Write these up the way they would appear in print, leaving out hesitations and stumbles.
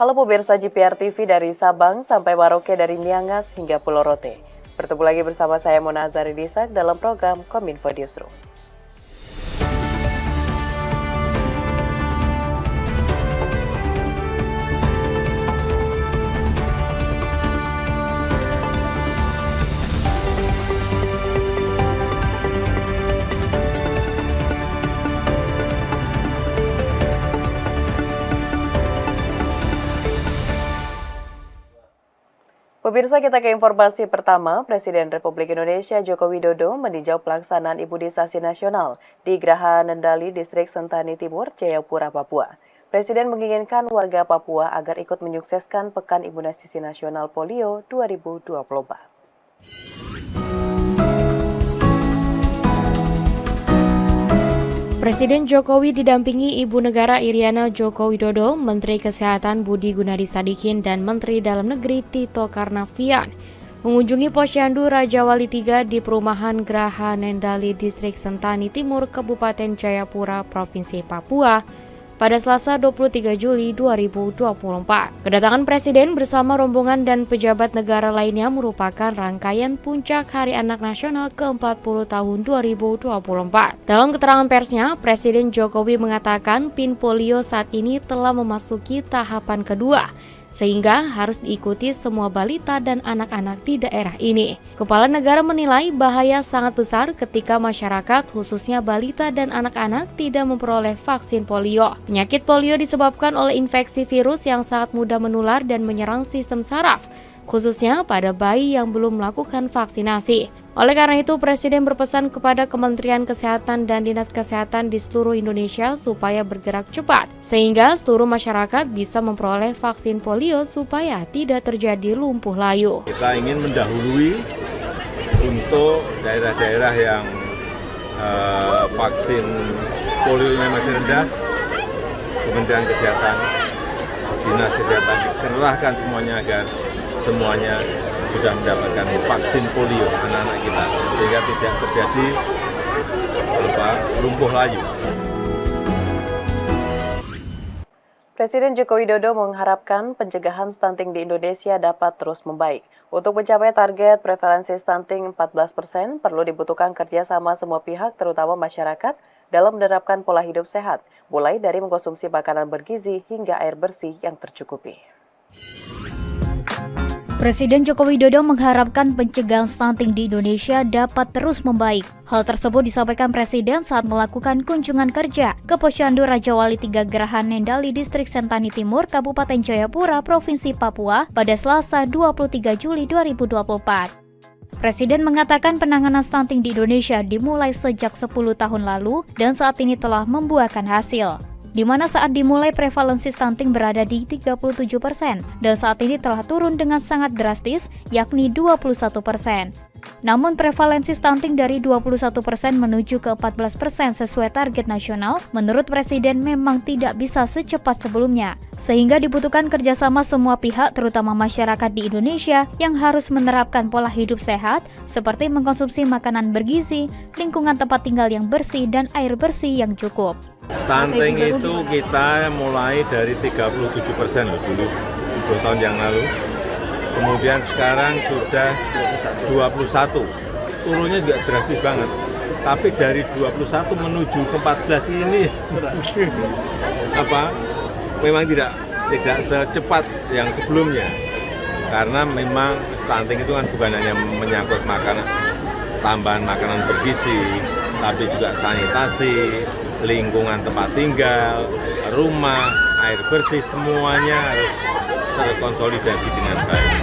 Halo pemirsa GPR TV dari Sabang sampai Maroke, dari Miangas hingga Pulau Rote. Bertemu lagi bersama saya Mona Azari Disak dalam program Kominfo Newsroom. Pemirsa, kita ke informasi pertama. Presiden Republik Indonesia Joko Widodo meninjau pelaksanaan imunisasi nasional di Geraha Nendali, Distrik Sentani Timur, Jayapura, Papua. Presiden menginginkan warga Papua agar ikut menyukseskan Pekan Imunisasi Nasional Polio 2024. Presiden Jokowi didampingi Ibu Negara Iriana Joko Widodo, Menteri Kesehatan Budi Gunadi Sadikin, dan Menteri Dalam Negeri Tito Karnavian mengunjungi Posyandu Raja Wali III di perumahan Geraha Nendali, Distrik Sentani Timur, Kabupaten Jayapura, Provinsi Papua pada Selasa 23 Juli 2024. Kedatangan Presiden bersama rombongan dan pejabat negara lainnya merupakan rangkaian puncak Hari Anak Nasional ke-40 tahun 2024. Dalam keterangan persnya, Presiden Jokowi mengatakan PIN polio saat ini telah memasuki tahapan kedua, sehingga harus diikuti semua balita dan anak-anak di daerah ini. Kepala negara menilai bahaya sangat besar ketika masyarakat, khususnya balita dan anak-anak, tidak memperoleh vaksin polio. Penyakit polio disebabkan oleh infeksi virus yang sangat mudah menular dan menyerang sistem saraf, khususnya pada bayi yang belum melakukan vaksinasi. Oleh karena itu, Presiden berpesan kepada Kementerian Kesehatan dan Dinas Kesehatan di seluruh Indonesia supaya bergerak cepat, sehingga seluruh masyarakat bisa memperoleh vaksin polio supaya tidak terjadi lumpuh layu. Kita ingin mendahului untuk daerah-daerah yang vaksin polionya masih rendah. Kementerian Kesehatan, Dinas Kesehatan kerahkan semuanya agar semuanya sudah mendapatkan vaksin polio anak-anak kita, sehingga tidak terjadi lumpuh layu. Presiden Joko Widodo mengharapkan pencegahan stunting di Indonesia dapat terus membaik. Untuk mencapai target prevalensi stunting 14%, perlu dibutuhkan kerjasama semua pihak, terutama masyarakat, dalam menerapkan pola hidup sehat, mulai dari mengkonsumsi makanan bergizi hingga air bersih yang tercukupi. Presiden Joko Widodo mengharapkan pencegahan stunting di Indonesia dapat terus membaik. Hal tersebut disampaikan Presiden saat melakukan kunjungan kerja ke Posyandu Raja Wali III Geraha Nendali, Distrik Sentani Timur, Kabupaten Jayapura, Provinsi Papua pada Selasa 23 Juli 2024. Presiden mengatakan penanganan stunting di Indonesia dimulai sejak 10 tahun lalu dan saat ini telah membuahkan hasil, di mana saat dimulai prevalensi stunting berada di 37% dan saat ini telah turun dengan sangat drastis, yakni 21%. Namun prevalensi stunting dari 21% menuju ke 14% sesuai target nasional, menurut Presiden memang tidak bisa secepat sebelumnya, sehingga dibutuhkan kerjasama semua pihak, terutama masyarakat di Indonesia yang harus menerapkan pola hidup sehat seperti mengkonsumsi makanan bergizi, lingkungan tempat tinggal yang bersih, dan air bersih yang cukup. Stunting itu kita mulai dari 37% loh dulu, 10 tahun yang lalu. Kemudian sekarang sudah 21, turunnya juga drastis banget. Tapi dari 21 menuju ke 14 ini memang tidak secepat yang sebelumnya. Karena memang stunting itu kan bukan hanya menyangkut makanan, tambahan makanan bergizi, tapi juga sanitasi, lingkungan tempat tinggal, rumah, air bersih, semuanya harus terkonsolidasi dengan baik.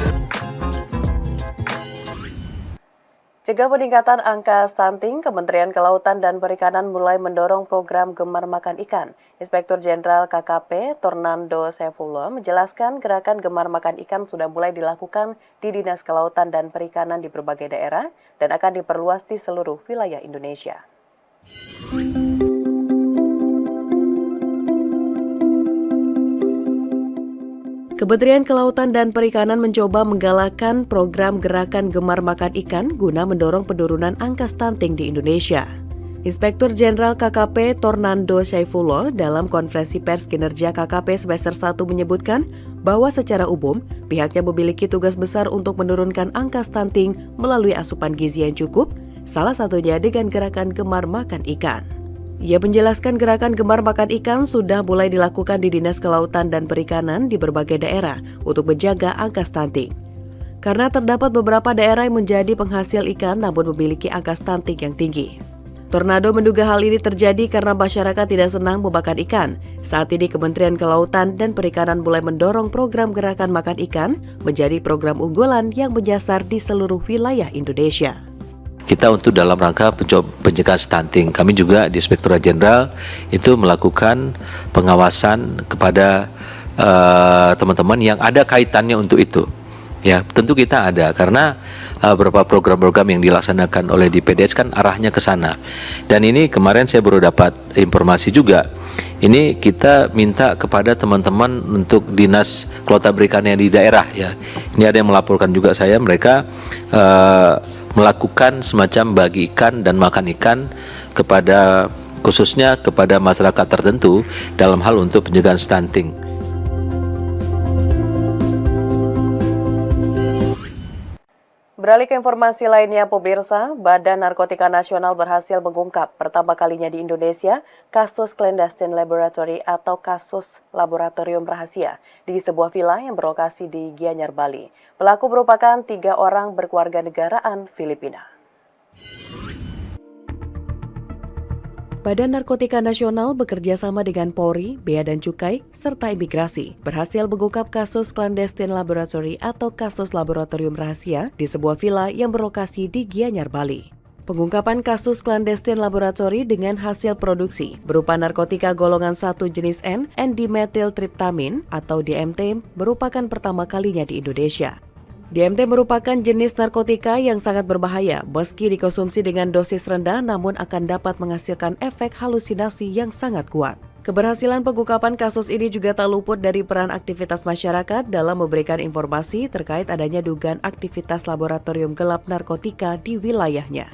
Cegah peningkatan angka stunting, Kementerian Kelautan dan Perikanan mulai mendorong program Gemar Makan Ikan. Inspektur Jenderal KKP Tornando Saifullah menjelaskan gerakan Gemar Makan Ikan sudah mulai dilakukan di Dinas Kelautan dan Perikanan di berbagai daerah dan akan diperluas di seluruh wilayah Indonesia. Kementerian Kelautan dan Perikanan mencoba menggalakkan program Gerakan Gemar Makan Ikan guna mendorong penurunan angka stunting di Indonesia. Inspektur Jenderal KKP Tornando Saifullah dalam konferensi pers kinerja KKP semester 1 menyebutkan bahwa secara umum pihaknya memiliki tugas besar untuk menurunkan angka stunting melalui asupan gizi yang cukup, salah satunya dengan gerakan Gemar Makan Ikan. Ia menjelaskan gerakan Gemar Makan Ikan sudah mulai dilakukan di Dinas Kelautan dan Perikanan di berbagai daerah untuk menjaga angka stunting. Karena terdapat beberapa daerah yang menjadi penghasil ikan namun memiliki angka stunting yang tinggi. Tornado menduga hal ini terjadi karena masyarakat tidak senang memakan ikan. Saat ini Kementerian Kelautan dan Perikanan mulai mendorong program Gerakan Makan Ikan menjadi program unggulan yang menyasar di seluruh wilayah Indonesia. Kita untuk dalam rangka pencegahan stunting, kami juga di Inspektorat Jenderal itu melakukan pengawasan kepada teman-teman yang ada kaitannya untuk itu. Ya, tentu kita ada karena beberapa program-program yang dilaksanakan oleh DPDS kan arahnya ke sana. Dan ini kemarin saya baru dapat informasi juga. Ini kita minta kepada teman-teman untuk Dinas Kelautan Perikanan di daerah ya. Ini ada yang melaporkan juga saya, mereka melakukan semacam bagi ikan dan makan ikan kepada khususnya kepada masyarakat tertentu dalam hal untuk pencegahan stunting. Beralih ke informasi lainnya, pemirsa, Badan Narkotika Nasional berhasil mengungkap pertama kalinya di Indonesia kasus clandestine laboratory atau kasus laboratorium rahasia di sebuah villa yang berlokasi di Gianyar, Bali. Pelaku merupakan 3 orang berkewarganegaraan Filipina. Badan Narkotika Nasional bekerja sama dengan Polri, Bea dan Cukai, serta Imigrasi berhasil mengungkap kasus clandestine laboratory atau kasus laboratorium rahasia di sebuah villa yang berlokasi di Gianyar, Bali. Pengungkapan kasus clandestine laboratory dengan hasil produksi berupa narkotika golongan 1 jenis N-dimethyltryptamine atau DMT merupakan pertama kalinya di Indonesia. DMT merupakan jenis narkotika yang sangat berbahaya meski dikonsumsi dengan dosis rendah namun akan dapat menghasilkan efek halusinasi yang sangat kuat. Keberhasilan pengungkapan kasus ini juga tak luput dari peran aktivitas masyarakat dalam memberikan informasi terkait adanya dugaan aktivitas laboratorium gelap narkotika di wilayahnya.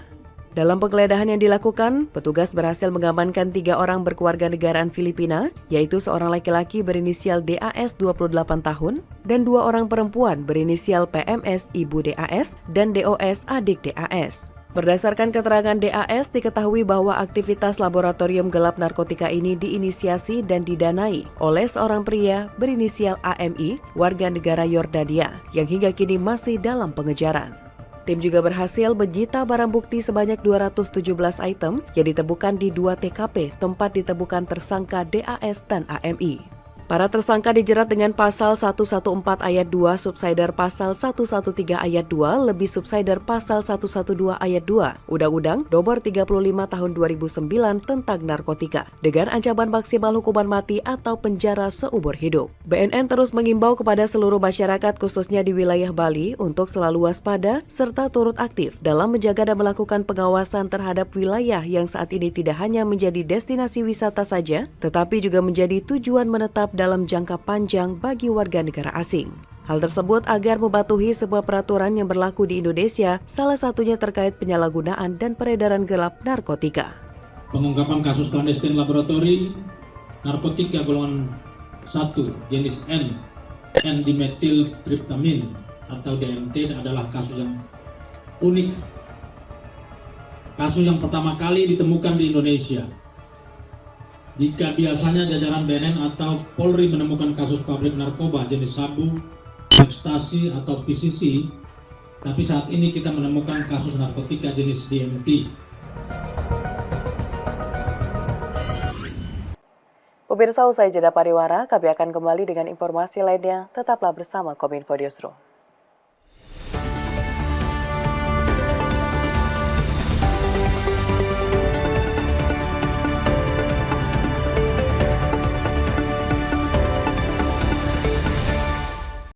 Dalam penggeledahan yang dilakukan, petugas berhasil mengamankan 3 orang berkewarganegaraan Filipina, yaitu seorang laki-laki berinisial DAS 28 tahun dan 2 orang perempuan berinisial PMS ibu DAS dan DOS adik DAS. Berdasarkan keterangan DAS, diketahui bahwa aktivitas laboratorium gelap narkotika ini diinisiasi dan didanai oleh seorang pria berinisial AMI, warga negara Yordania, yang hingga kini masih dalam pengejaran. Tim juga berhasil menyita barang bukti sebanyak 217 item yang ditemukan di 2 TKP tempat ditemukan tersangka DAS dan AMI. Para tersangka dijerat dengan pasal 114 ayat 2 subsider pasal 113 ayat 2 lebih subsider pasal 112 ayat 2 Undang-Undang Nomor 35 Tahun 2009 tentang narkotika dengan ancaman maksimal hukuman mati atau penjara seumur hidup. BNN terus mengimbau kepada seluruh masyarakat khususnya di wilayah Bali untuk selalu waspada serta turut aktif dalam menjaga dan melakukan pengawasan terhadap wilayah yang saat ini tidak hanya menjadi destinasi wisata saja tetapi juga menjadi tujuan menetap dalam jangka panjang bagi warga negara asing. Hal tersebut agar mematuhi sebuah peraturan yang berlaku di Indonesia, salah satunya terkait penyalahgunaan dan peredaran gelap narkotika. Pengungkapan kasus clandestine laboratori narkotika golongan 1 jenis N-dimethyltryptamine atau DMT adalah kasus yang unik. Kasus yang pertama kali ditemukan di Indonesia. Jika biasanya jajaran BNN atau Polri menemukan kasus pabrik narkoba jenis sabu, ekstasi atau PCC, tapi saat ini kita menemukan kasus narkotika jenis DMT. Pemirsa, usai jeda pariwara, kami akan kembali dengan informasi lainnya. Tetaplah bersama Kominfo Newsroom.